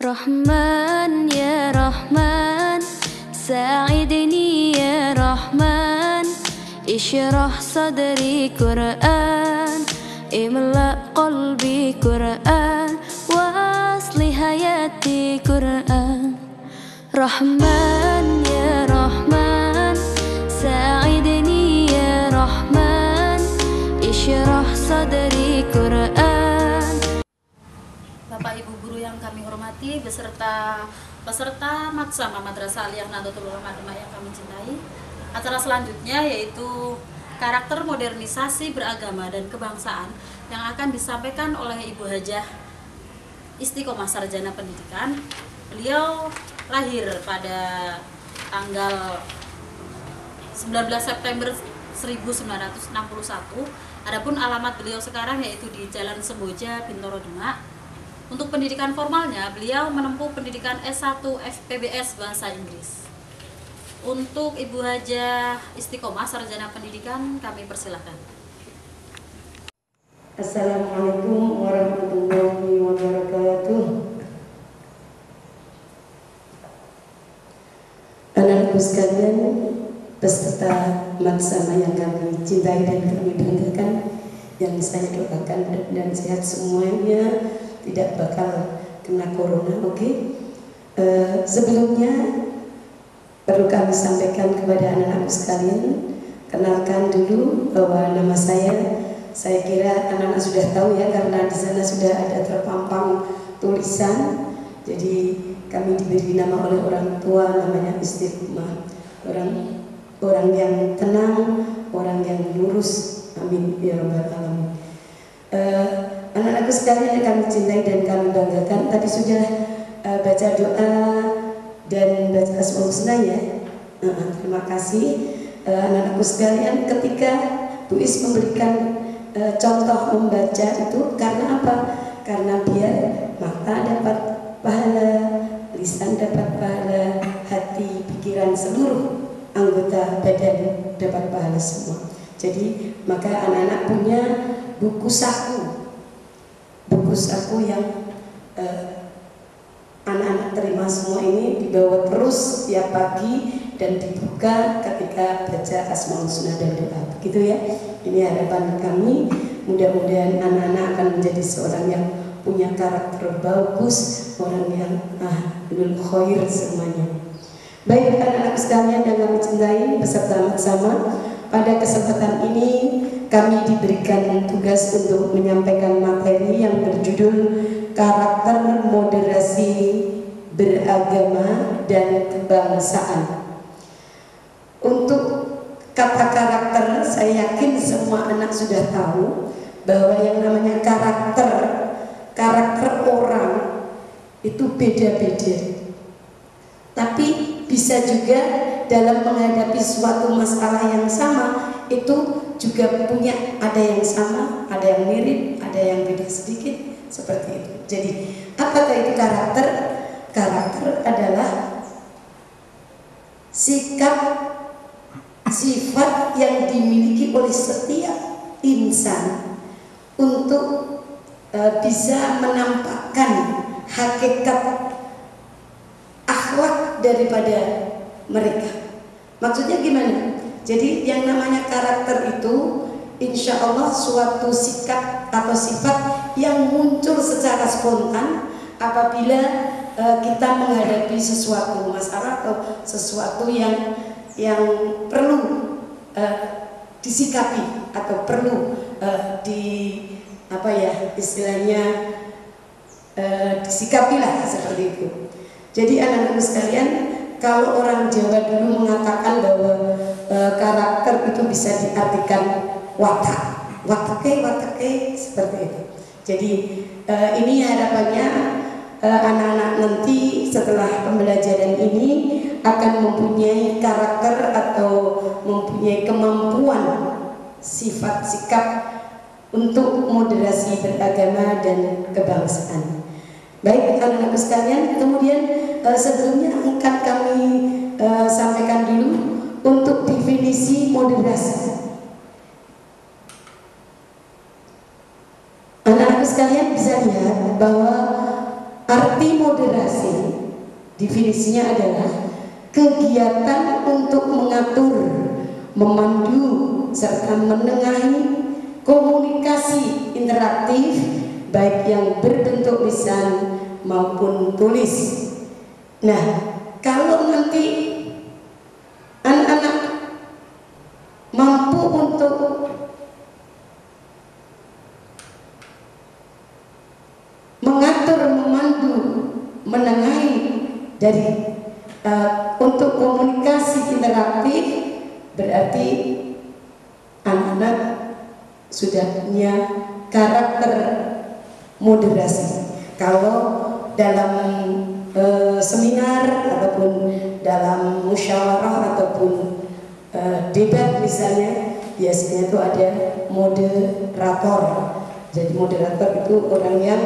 رحمن يا رحمن ساعدني يا رحمن اشرح صدري قرآن املأ قلبي قرآن واصلح حياتي قرآن رحمن يا رحمن ساعدني يا رحمن اشرح صدري قرآن. Bapak Ibu guru yang kami hormati beserta peserta Maksama Madrasah Aliyah Nahdlatul Ulama yang kami cintai. Acara selanjutnya yaitu karakter modernisasi beragama dan kebangsaan yang akan disampaikan oleh Ibu Hajah Istiqomah Sarjana Pendidikan. Beliau lahir pada tanggal 19 September 1961. Adapun alamat beliau sekarang yaitu di Jalan Semboja, Bintoro Demak. Untuk pendidikan formalnya, beliau menempuh pendidikan S1 FPBS Bahasa Inggris. Untuk Ibu Hajah Istiqomah Sarjana Pendidikan, kami persilahkan. Assalamualaikum warahmatullahi wabarakatuh. Anak-anakku sekalian, peserta Maksama yang kami cintai dan kami banggakan, yang saya doakan dan sehat semuanya, tidak bakal kena corona, oke? Sebelumnya perlu kami sampaikan kepada anak-anakku sekalian, kenalkan dulu bahwa nama saya kira anak-anak sudah tahu ya, karena di sana sudah ada terpampang tulisan. Jadi kami diberi nama oleh orang tua, namanya Istiqomah, orang yang tenang, orang yang lurus, amin ya rabbal alamin. Anak-anakku sekalian yang kami cintai dan kami banggakan, tadi sudah baca doa dan baca Asmaul Husna ya. Terima kasih anak-anakku sekalian. Ketika Bu Is memberikan contoh membaca itu karena apa? Karena biar mata dapat pahala, lisan dapat pahala, hati, pikiran, seluruh anggota badan dapat pahala semua. Jadi maka anak-anak punya buku saku yang anak-anak terima semua ini, dibawa terus tiap pagi dan dibuka ketika baca Asmaul Husna dan doa, begitu ya. Ini harapan kami, mudah-mudahan anak-anak akan menjadi seorang yang punya karakter bagus, orang yang ahlul khair semuanya. Baik anak-anak sekalian yang kami cintai beserta Maksama, pada kesempatan ini kami diberikan tugas untuk menyampaikan materi yang berjudul karakter moderasi beragama dan kebangsaan. Untuk kata karakter, saya yakin semua anak sudah tahu bahwa yang namanya karakter orang itu beda-beda. Tapi bisa juga dalam menghadapi suatu masalah yang sama itu juga punya, ada yang sama, ada yang mirip, ada yang beda sedikit, seperti itu. Jadi apakah itu karakter? Karakter adalah sikap, sifat yang dimiliki oleh setiap insan untuk bisa menampakkan hakikat akhlak daripada mereka. Maksudnya gimana? Jadi yang namanya karakter itu insya Allah suatu sikap atau sifat yang muncul secara spontan apabila kita menghadapi sesuatu masalah atau sesuatu yang perlu disikapi atau perlu istilahnya disikapilah seperti itu. Jadi anak-anak sekalian, kalau orang Jawa dulu mengatakan bahwa karakter itu bisa diartikan watake seperti itu. Jadi ini harapannya anak-anak nanti setelah pembelajaran ini akan mempunyai karakter atau mempunyai kemampuan sifat sikap untuk moderasi beragama dan kebangsaan. Baik anak-anak sekalian, kemudian sebelumnya akan kami sampaikan dulu untuk definisi moderasi. Anak-anak sekalian bisa lihat bahwa Arti moderasi definisinya adalah kegiatan untuk mengatur, memandu, serta menengahi komunikasi interaktif baik yang berbentuk lisan maupun tulis. Nah, kalau nanti anak-anak mampu untuk mengatur, memandu, menengahi dari untuk komunikasi interaktif, berarti anak-anak sudah punya karakter moderasi. Kalau dalam seminar ataupun dalam musyawarah ataupun debat misalnya, biasanya itu ada moderator. Jadi moderator itu orang yang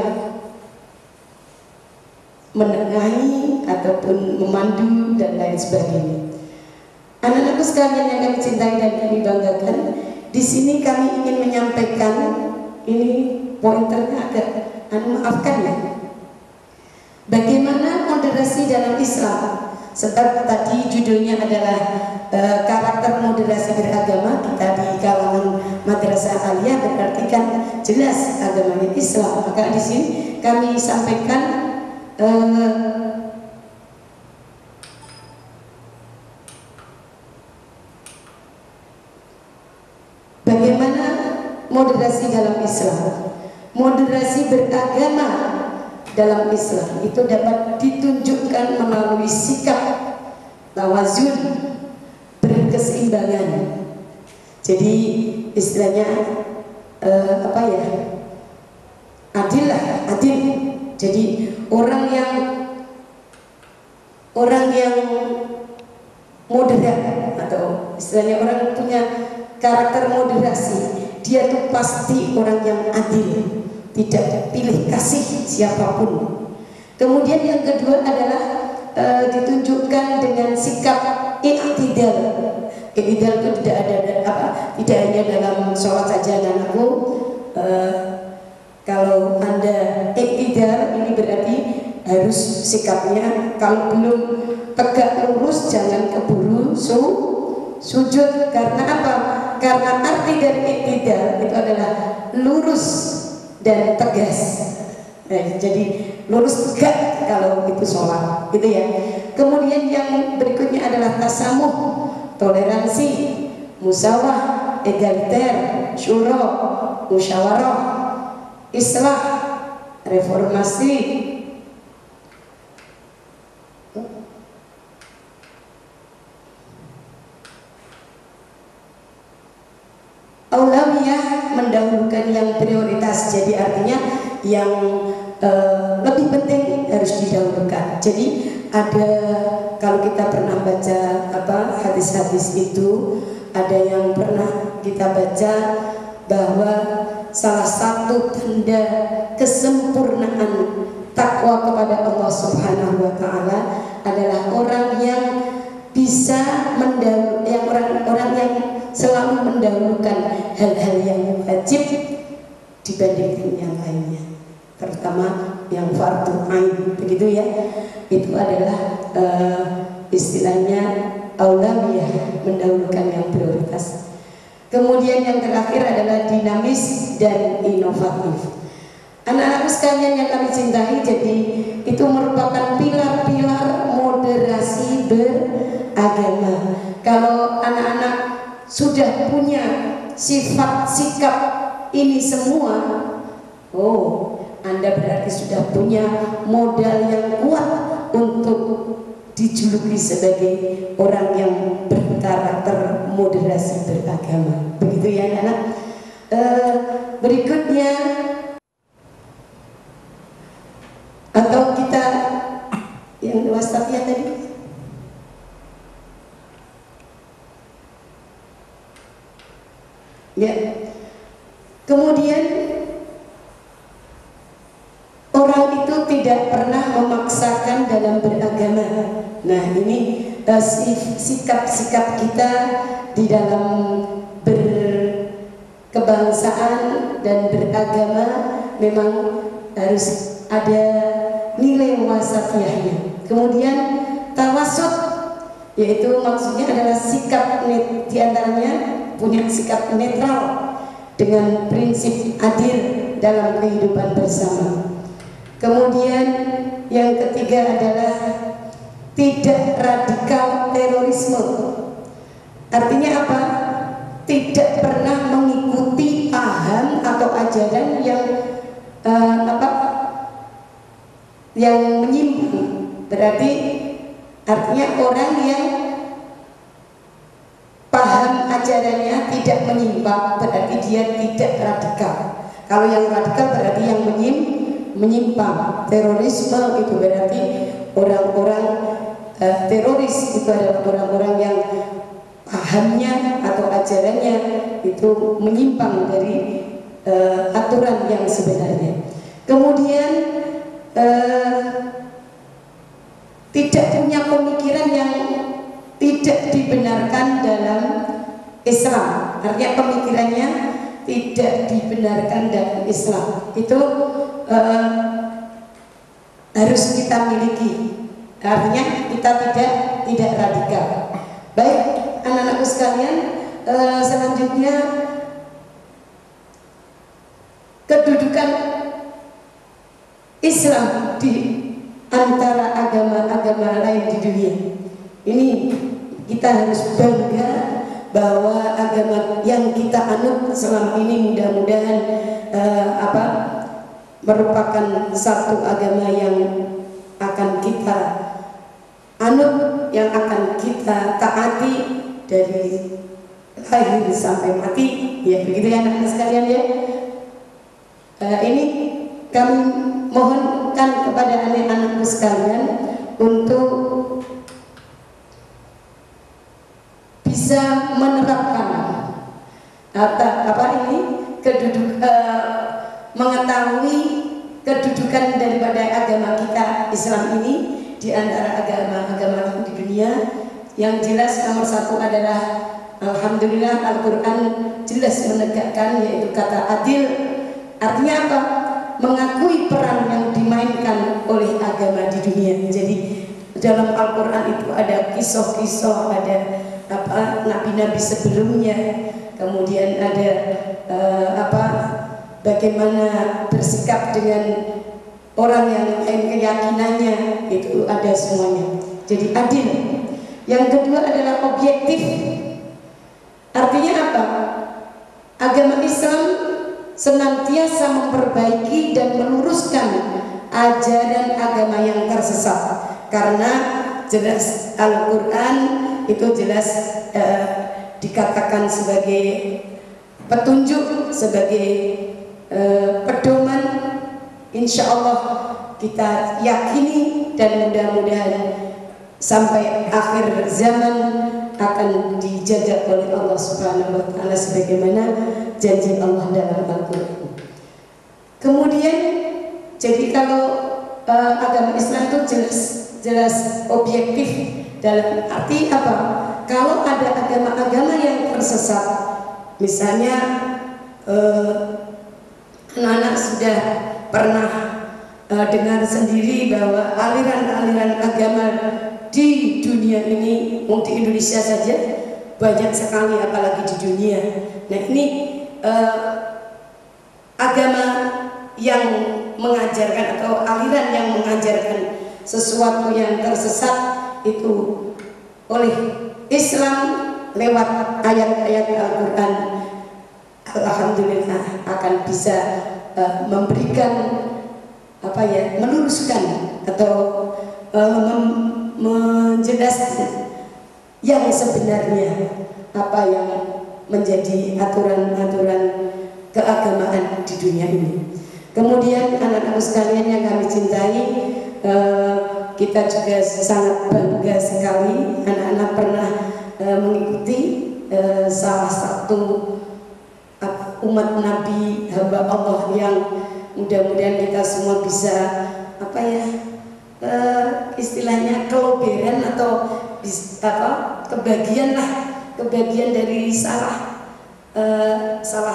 menengahi ataupun memandu dan lain sebagainya. Anak-anakku sekalian yang kami cintai dan kami banggakan, di sini kami ingin menyampaikan, ini pointernya agak maafkan ya, bagaimana moderasi dalam Islam. Sebab tadi judulnya adalah karakter moderasi beragama. Kita di kalangan Madrasah Aliyah berarti kan jelas agamanya Islam. Maka di sini kami sampaikan bagaimana moderasi dalam Islam. Moderasi beragama dalam Islam itu dapat ditunjukkan melalui sikap tawazun, berkeseimbangan. Jadi istilahnya apa ya, adil lah, adil. Jadi orang yang moderat atau istilahnya orang punya karakter moderasi, dia tuh pasti orang yang adil, tidak pilih kasih siapapun. Kemudian yang kedua adalah ditunjukkan dengan sikap i'tidal. I'tidal itu tidak hanya dalam sholat saja, dan aku kalau Anda i'tidal ini berarti harus sikapnya kalau belum tegak lurus jangan keburu sujud. Karena apa? Karena arti dari i'tidal itu adalah lurus dan tegas. Jadi lurus tegak kalau itu sholat, gitu ya. Kemudian yang berikutnya adalah tasamuh, toleransi, musawah, egaliter, syuro, musyawarah, islah, reformasi, aulawiyah, mendahulukan yang prioritas. Jadi artinya yang lebih penting harus didahulukan. Jadi ada, kalau kita pernah baca hadis-hadis itu, ada yang pernah kita baca bahwa salah satu tanda kesempurnaan takwa kepada Allah Subhanahu wa taala adalah orang yang bisa orang yang selalu mendahulukan hal-hal yang wajib dibandingkan yang lainnya, terutama yang fardu ain, begitu ya. Itu adalah istilahnya aulawiyah, mendahulukan yang prioritas. Kemudian yang terakhir adalah dinamis dan inovatif. Anak-anak sekalian yang kami cintai, jadi itu merupakan pilar-pilar moderasi beragama. Kalau anak-anak sudah punya sifat sikap ini semua, Anda berarti sudah punya modal yang kuat untuk dijuluki sebagai orang yang berkarakter moderasi beragama. Begitu ya anak-anak. Berikutnya, atau kita yang wasatiyah tadi, ya. Kemudian orang itu tidak pernah memaksakan dalam beragama. Nah, ini sikap-sikap kita di dalam berkebangsaan dan beragama memang harus ada nilai wasatiyahnya. Kemudian tawasut, yaitu maksudnya adalah sikap diantaranya punya sikap netral dengan prinsip adil dalam kehidupan bersama. Kemudian yang ketiga adalah tidak radikal terorisme. Artinya apa? Tidak pernah mengikuti paham atau ajaran yang yang menyimpang. Berarti artinya orang yang paham ajarannya tidak menyimpang, berarti dia tidak radikal. Kalau yang radikal berarti yang menyimpang. Terorisme itu berarti orang-orang teroris itu adalah orang-orang yang pahamnya atau ajarannya itu menyimpang dari aturan yang sebenarnya. Kemudian tidak punya pemikiran yang tidak dibenarkan dalam Islam. Artinya pemikirannya tidak dibenarkan dalam Islam. Itu harus kita miliki. Artinya kita tidak radikal. Baik, anak-anakku sekalian, selanjutnya kedudukan Islam di antara agama-agama lain di dunia. Ini kita harus bangga bahwa agama yang kita anut selama ini mudah-mudahan merupakan satu agama yang akan kita anut, yang akan kita taati dari lahir sampai mati. Ya begitu ya anak-anak sekalian ya. Ini kami mohonkan kepada anak-anakku sekalian untuk bisa menerapkan mengetahui kedudukan daripada agama kita Islam ini di antara agama-agama di dunia. Yang jelas nomor satu adalah alhamdulillah Al-Quran jelas menegakkan, yaitu kata adil. Artinya apa? Mengakui peran yang dimainkan oleh agama di dunia. Jadi dalam Al-Quran itu ada kisah-kisah, ada nabi-nabi sebelumnya, kemudian ada bagaimana bersikap dengan orang yang lain keyakinannya, itu ada semuanya. Jadi adil. Yang kedua adalah objektif. Artinya apa? Agama Islam senantiasa memperbaiki dan meluruskan ajaran agama yang tersesat, karena jelas Al-Quran itu jelas dikatakan sebagai petunjuk, sebagai pedoman. Insya Allah kita yakini dan mudah-mudahan sampai akhir zaman akan dijajah oleh Allah Subhanahu wa Ta'ala sebagaimana janji Allah dalam Al-Quran. Kemudian jadi kalau agama Islam itu jelas objektif, dalam arti apa? Kalau ada agama-agama yang tersesat, misalnya anak-anak sudah pernah dengar sendiri bahwa aliran-aliran agama di dunia ini, di Indonesia saja banyak sekali, apalagi di dunia. Nah ini agama yang mengajarkan atau aliran yang mengajarkan sesuatu yang tersesat itu oleh Islam lewat ayat-ayat Al-Quran, alhamdulillah akan bisa memberikan meluruskan atau menjelaskan yang sebenarnya apa yang menjadi aturan-aturan keagamaan di dunia ini. Kemudian anak-anak sekalian yang kami cintai, kita juga sangat bangga sekali anak-anak pernah mengikuti salah satu umat Nabi, hamba Allah yang mudah-mudahan kita semua bisa istilahnya kelogeran atau kebagian dari salah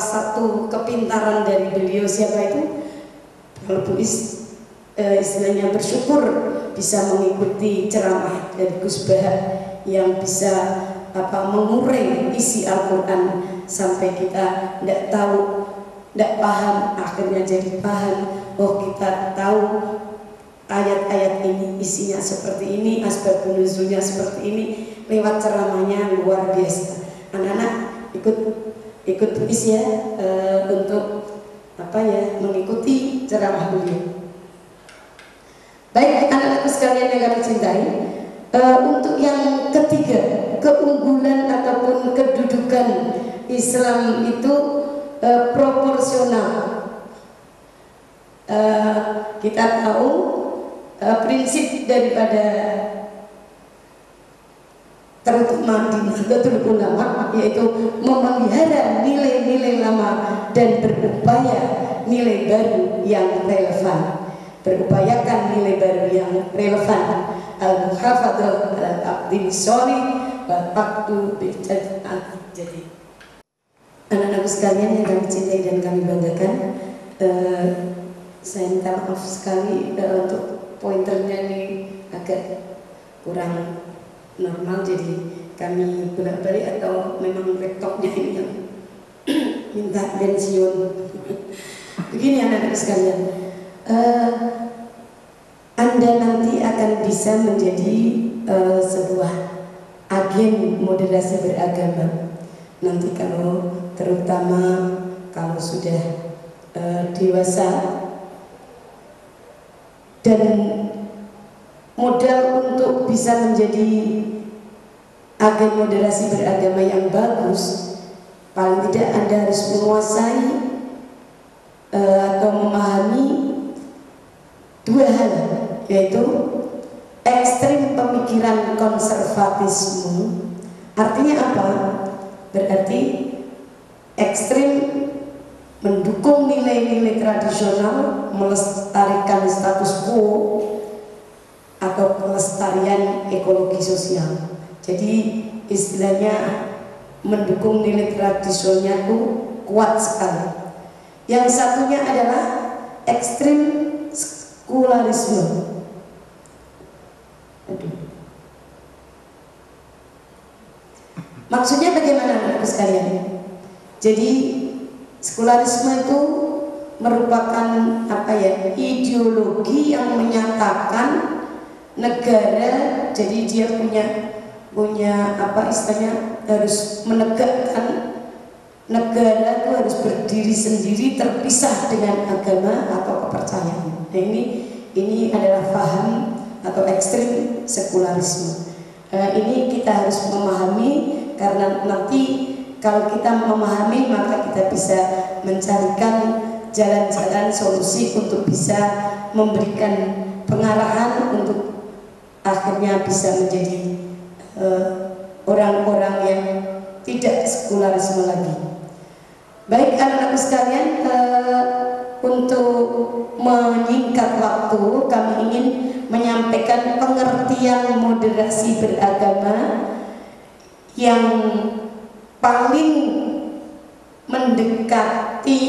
satu kepintaran dari beliau. Siapa itu? Kalau istilahnya bersyukur bisa mengikuti ceramah dari Gus Bahar yang bisa mengurai isi Al-Quran sampai kita tidak tahu, tidak paham, akhirnya jadi paham. Oh, kita tahu ayat-ayat ini isinya seperti ini, asbabun nuzulnya seperti ini, lewat ceramahnya luar biasa. Anak-anak ikut please ya, untuk mengikuti ceramah beliau. Baik anak-anakku sekalian yang kami cintai, untuk yang ketiga, keunggulan ataupun kedudukan Islam itu proporsional. Kita tahu prinsip daripada terutama di Nahdlatul Ulama yaitu memelihara nilai-nilai lama dan berupaya nilai baru yang relevan. Berupayakan nilai baru yang relevan. Al-muhafadzah al-aqdim sholih wal aqdu bil jadi anak-anak sekalian yang kami cintai dan kami banggakan, saya minta maaf sekali untuk pointernya ini agak kurang normal, jadi kami bolak-balik atau memang laptopnya ini yang minta pensiun. Begini anak-anak sekalian, Anda nanti akan bisa menjadi sebuah agen moderasi beragama. Nanti terutama kalau sudah dewasa dan modal untuk bisa menjadi agen moderasi beragama yang bagus, paling tidak Anda harus menguasai atau memahami dua hal, yaitu ekstrim pemikiran konservatisme. Artinya apa? Berarti ekstrim mendukung nilai-nilai tradisional, melestarikan status quo atau pelestarian ekologi sosial. Jadi istilahnya mendukung nilai tradisionalnya itu kuat sekali. Yang satunya adalah ekstrim sekularisme. Maksudnya bagaimana anak-anak sekalian? Jadi sekularisme itu merupakan ideologi yang menyatakan negara, jadi dia punya istilahnya harus menegakkan negara itu harus berdiri sendiri terpisah dengan agama atau kepercayaan. Nah, ini adalah paham atau ekstrim sekularisme. Ini kita harus memahami, karena nanti kalau kita memahami maka kita bisa mencarikan jalan-jalan solusi untuk bisa memberikan pengarahan untuk akhirnya bisa menjadi orang-orang yang tidak sekularisme lagi. Baik anak-anakku sekalian, untuk menyingkat waktu kami ingin menyampaikan pengertian moderasi beragama yang paling mendekati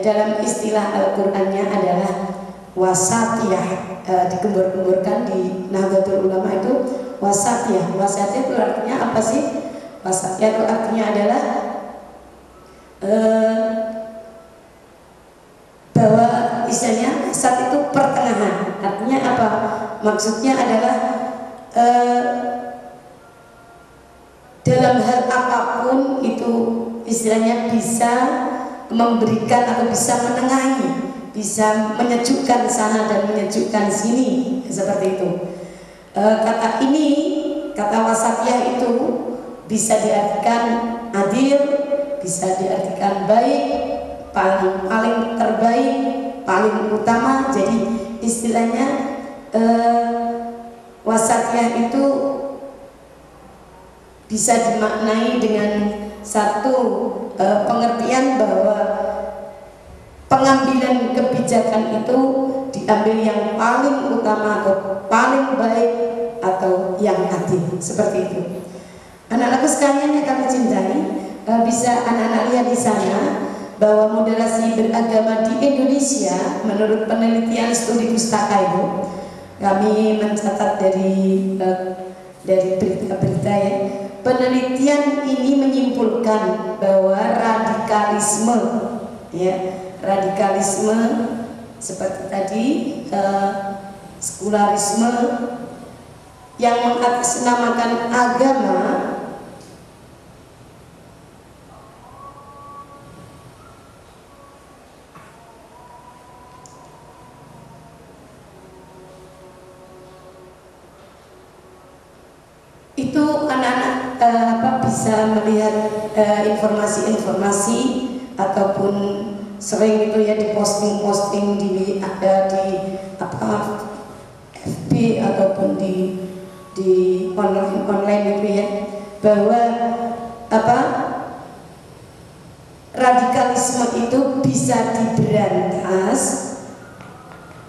dalam istilah Al-Qur'annya adalah wasatiyah. Digembur-gemburkan di Nahdlatul Ulama itu wasatiyah. Wasatiyah itu artinya apa sih? Wasatiyah itu artinya adalah bahwa istilahnya wasat itu pertengahan. Artinya apa? Maksudnya adalah dalam hal apapun itu istilahnya bisa memberikan atau bisa menengahi, bisa menyejukkan sana dan menyejukkan sini, seperti itu. Kata wasatiyah itu bisa diartikan adil, bisa diartikan baik, paling terbaik, paling utama. Jadi istilahnya wasatiyah itu bisa dimaknai dengan satu pengertian bahwa pengambilan kebijakan itu diambil yang paling utama atau paling baik atau yang adil, seperti itu. Anak-anakku sekalian yang kami cintai, bisa anak-anak lihat di sana bahwa moderasi beragama di Indonesia menurut penelitian studi pustaka itu, kami mencatat dari berita-berita ya, penelitian ini menyimpulkan bahwa radikalisme seperti tadi sekularisme yang mengatasnamakan agama itu anak-anak bisa melihat informasi-informasi ataupun sering itu ya diposting di FB ataupun di online itu ya, bahwa radikalisme itu bisa diberantas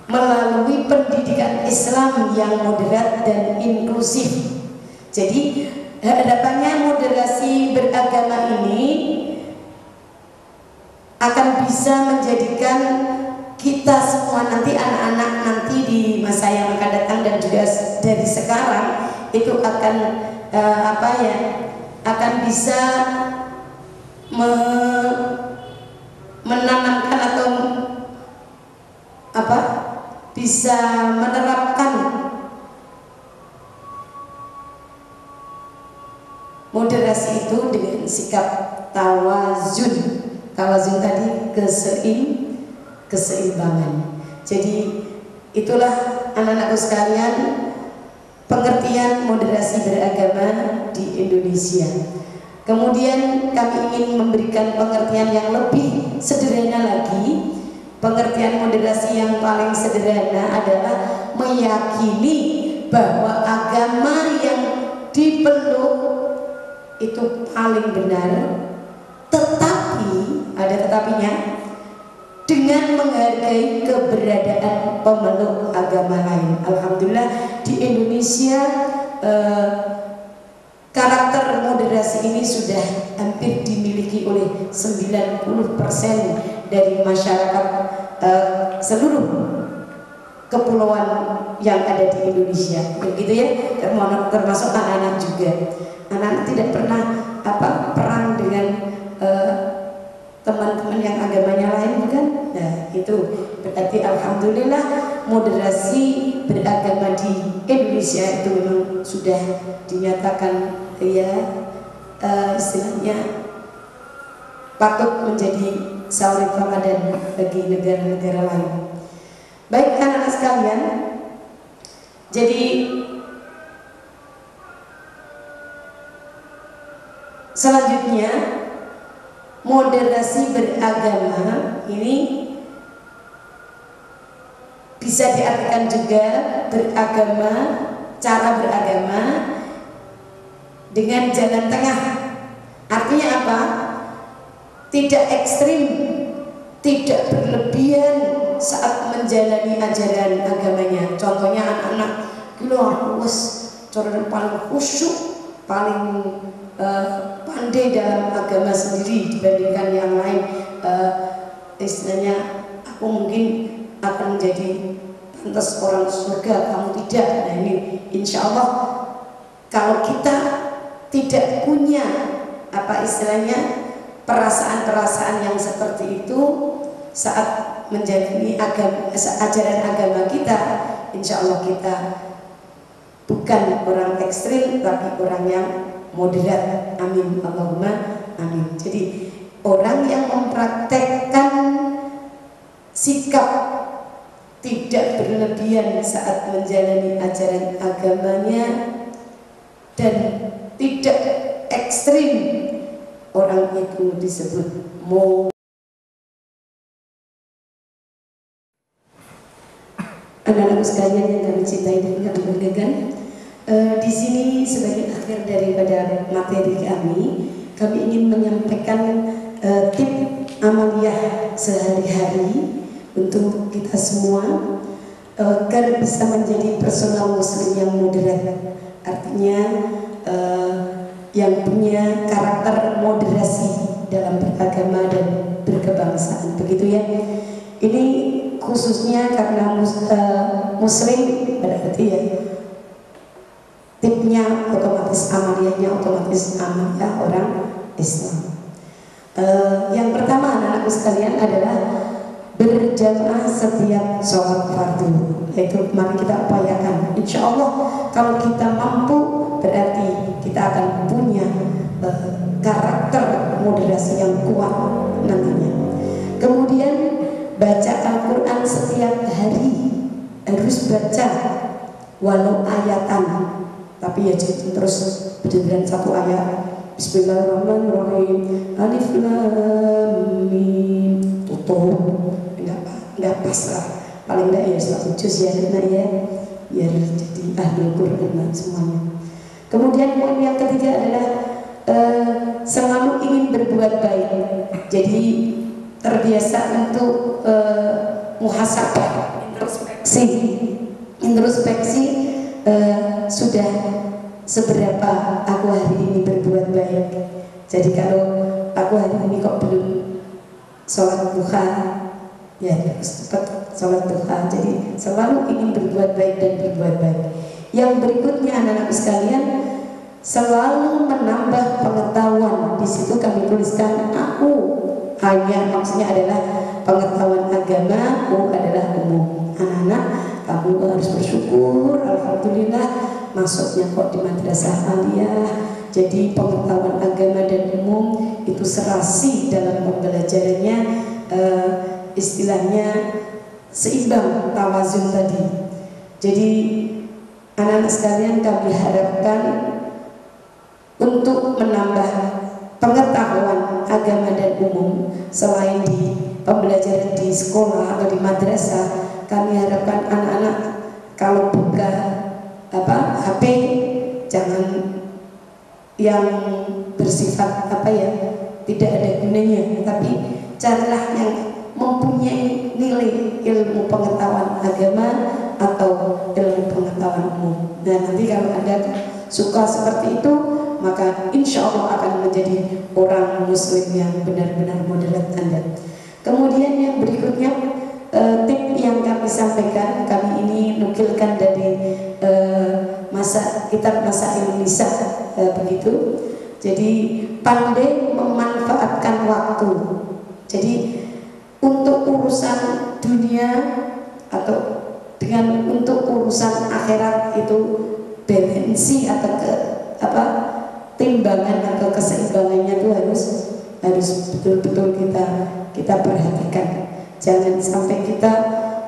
melalui pendidikan Islam yang moderat dan inklusif. Jadi harapannya moderasi beragama ini akan bisa menjadikan kita semua nanti, anak-anak nanti di masa yang akan datang dan juga dari sekarang itu akan akan bisa menanamkan atau bisa menerapkan moderasi itu dengan sikap tawazun tadi, keseimbangan. Jadi itulah anak-anakku sekalian pengertian moderasi beragama di Indonesia. Kemudian kami ingin memberikan pengertian yang lebih sederhana lagi. Pengertian moderasi yang paling sederhana adalah meyakini bahwa agama yang dipeluk itu paling benar, tetapi ada tetapinya, dengan menghargai keberadaan pemeluk agama lain. Alhamdulillah di Indonesia karakter moderasi ini sudah hampir dimiliki oleh 90% dari masyarakat seluruh kepulauan yang ada di Indonesia, begitu ya, termasuk anak-anak juga. Anak-anak tidak pernah perang dengan teman-teman yang agamanya lain, bukan? Nah, itu berarti alhamdulillah moderasi beragama di Indonesia itu memang sudah dinyatakan istilahnya patut menjadi suri teladan bagi negara-negara lain. Baik anak-anak sekalian, jadi selanjutnya moderasi beragama ini bisa diartikan juga cara beragama dengan jalan tengah. Artinya apa? Tidak ekstrim, tidak berlebihan saat menjalani ajaran agamanya. Contohnya anak-anak paling khusyuk, paling pandai dalam agama sendiri dibandingkan yang lain. Istilahnya aku mungkin akan menjadi pantas orang surga, kamu tidak. Nah ini insya Allah kalau kita tidak punya perasaan-perasaan yang seperti itu saat menjalani ajaran agama kita, insya Allah kita bukan orang ekstrim tapi orang yang moderat. Amin, Allahumma amin. Jadi orang yang mempraktekkan sikap tidak berlebihan saat menjalani ajaran agamanya dan tidak ekstrim, orang itu disebut anak-anak sekalian yang kami cintai dan kami banggakan. Di sini sebagai akhir daripada materi kami ingin menyampaikan tip amaliyah sehari-hari untuk kita semua agar bisa menjadi personal muslim yang moderat. Artinya yang punya karakter moderasi dalam beragama dan berkebangsaan. Begitu ya. Ini khususnya karena muslim berarti ya tipnya otomatis amaliyahnya otomatis amaliyah orang Islam. Yang pertama anak-anakku sekalian adalah berjamaah setiap sholat fardu. Itu mari kita upayakan. Insya Allah kalau kita mampu berarti kita akan punya karakter moderasi yang kuat nantinya. Kemudian baca Al-Quran setiap hari, harus baca walau ayatan, tapi ya terus beneran satu ayat. Bismillahirrahmanirrahim, Alif Lam Mim, tutup nggak pas lah, paling nggak ya 1 juz ya nak ya, biar jadi ahli Quran semuanya. Kemudian poin yang ketiga adalah selalu ingin berbuat baik. Jadi terbiasa untuk muhasabah, introspeksi sudah seberapa aku hari ini berbuat baik. Jadi kalau aku hari ini kok belum sholat duha, ya harus cepat sholat duha. Jadi selalu ingin berbuat baik dan berbuat baik. Yang berikutnya anak-anak sekalian, selalu menambah pengetahuan. Di situ kami tuliskan aku hanya, maksudnya adalah pengetahuan agama, U adalah umum. Anak-anak, kamu harus bersyukur, alhamdulillah masuknya kok di madrasah aliyah. Jadi pengetahuan agama dan umum itu serasi dalam pembelajarannya, istilahnya seimbang, tawazun tadi. Jadi anak-anak sekalian kami harapkan untuk menambah pengetahuan agama dan umum selain di pembelajaran di sekolah atau di madrasah. Kami harapkan anak-anak kalau buka HP jangan yang bersifat tidak ada gunanya, tapi carilah yang mempunyai nilai ilmu pengetahuan agama atau ilmu pengetahuan umum. Dan nanti kalau Anda suka seperti itu, maka insya Allah akan menjadi orang muslim yang benar-benar moderat Anda. Kemudian yang berikutnya, tip yang kami sampaikan, kami ini nukilkan dari kitab Masail Nisa, begitu. Jadi pandai memanfaatkan waktu. Jadi untuk urusan dunia atau untuk urusan akhirat itu balansi atau timbangan atau keseimbangannya itu harus betul-betul kita perhatikan. Jangan sampai kita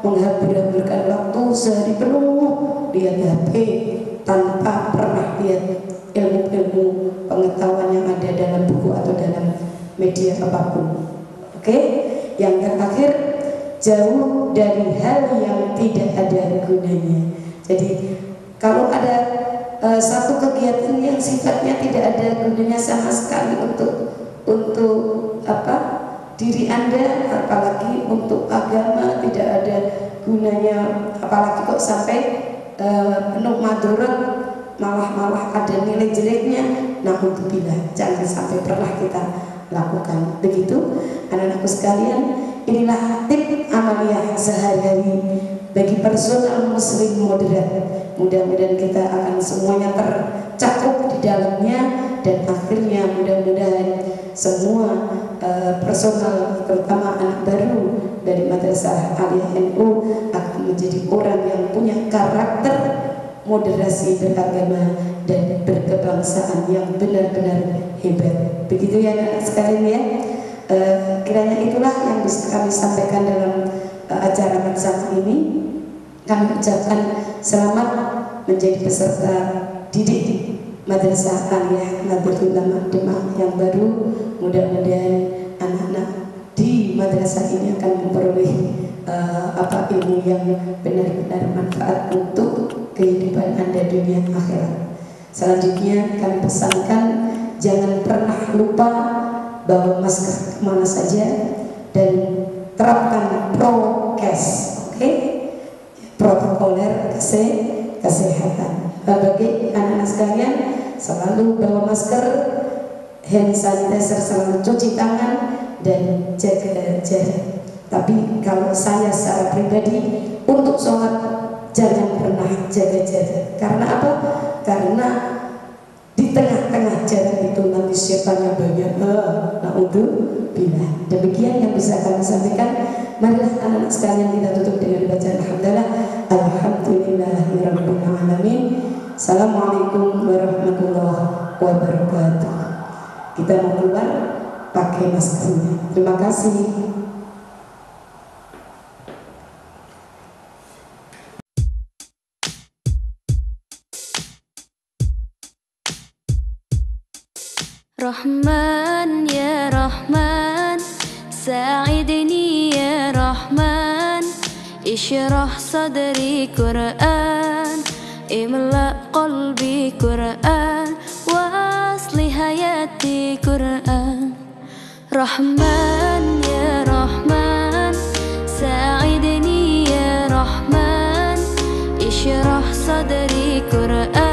menghambur-hamburkan waktu sehari penuh lihat HP tanpa pernah lihat ilmu-ilmu pengetahuan yang ada dalam buku atau dalam media apapun. Oke? Yang terakhir, jauh dari hal yang tidak ada gunanya. Jadi kalau ada satu kegiatan yang sifatnya tidak ada gunanya sama sekali untuk diri Anda, apalagi untuk agama tidak ada gunanya, apalagi kok sampai penuh madharat, malah ada nilai jeleknya. Na'udzubillah, jangan sampai pernah kita lakukan. Begitu anak-anakku sekalian, inilah tip amaliyah sehari-hari bagi personal muslim moderat. Mudah-mudahan kita akan semuanya tercakup di dalamnya, dan akhirnya mudah-mudahan semua personal, terutama anak baru dari Madrasah Aliyah NU akan menjadi orang yang punya karakter moderasi beragama dan berkebangsaan yang benar-benar hebat. Begitu ya anak sekalian ya. Kiranya itulah yang bisa kami sampaikan dalam acara madrasah ini. Kami ucapkan selamat menjadi peserta didik Madrasah Aliyah Nahdlatul Ulama Demak yang baru. Mudah-mudahan anak-anak di madrasah ini akan memperoleh ilmu yang benar-benar manfaat untuk kehidupan Anda dunia akhirat. Selanjutnya kami pesankan jangan pernah lupa bawa masker kemana saja dan terapkan prokes, oke? Protokoler kesehatan. Bagi anak-anak sekalian, selalu bawa masker, hand sanitizer, selalu cuci tangan, dan jaga jarak. Tapi kalau saya secara pribadi untuk sholat jangan pernah jaga jarak. Karena apa? Karena di tengah-tengah jalan itu nanti setannya banyak. Naudzubillah. Demikian yang bisa kami sampaikan. Marilah anak-anak sekalian kita tutup dengan bacaan alhamdulillah. Alhamdulillahirabbil alamin. Assalamualaikum warahmatullahi wabarakatuh. Kita mau keluar pakai maskernya. Terima kasih. Rahman ya Rahman, sa'idni ya Rahman, ishrah sadri Qur'an, imla qalbi Qur'an, wa asli hayati Qur'an. Rahman ya Rahman, sa'idni ya Rahman, ishrah sadri Qur'an.